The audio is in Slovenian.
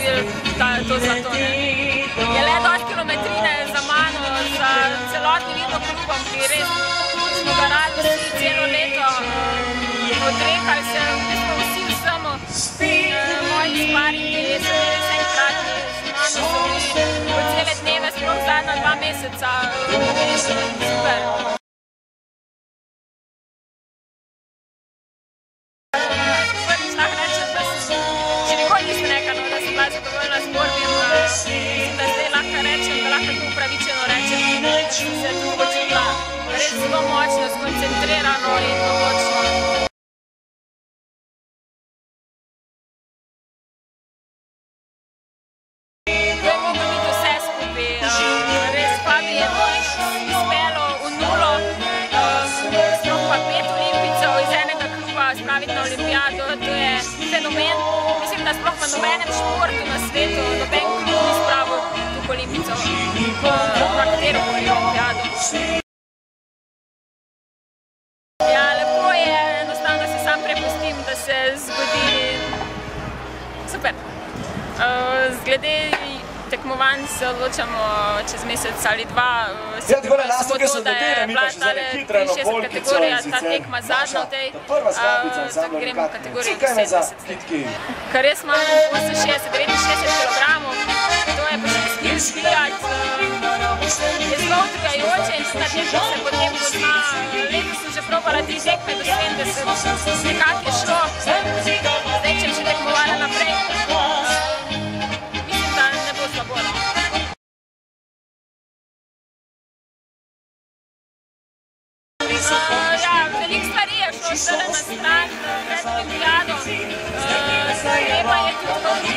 osvojili to zlato. Je le dosti kilometrine za mano, za celotnim videoklubom, ki res smo ga radi vsi celo leto odrekali se v bistvu vsi vsemu. Moji sparingi so vse enkratni, z mano so bili po cele dneve, sploh zadnja 2 meseca. Super. Prvič lahko rečem, da še nikoli nisem rekla, da sem bila zadovoljna s Borbim. Mislim, da zdaj lahko rečem, da lahko to upravičeno rečem, da sem se tu počutila res zelo močno, skoncentrirano in močno. To je moglo biti vse skupaj. Res Fabi je uspelo v nulo, sploh pa 5 olimpijcev iz enega kluba spraviti na olimpijado. To je fenomen. Mislim, da sploh v nobenem športu na svetu noben klub ni spravil toliko olimpijcev na katerokoli olimpijado. Ja, lepo je, enostavno se sam prepustim, da se zgodi. Super. Glede tekmovanj se odločamo čez mesec ali 2. Samo to, da je bila tale 63 kategorija, ta tekma zadnja v tej, da gremo v kategorijo 70. Kar res imamo 68-69 kg, to je pa še skilski jad. Je zelo utrujajoče in na tekmo se potem pozna. Letos sem že probala 3 tekme do 70, nekako je šlo. Zdaj, če bi še tekmovala naprej, mislim, da ne bo slabo. Ja, veliko stvari je šlo zdaj na stran pred olimpijado. Treba je tudi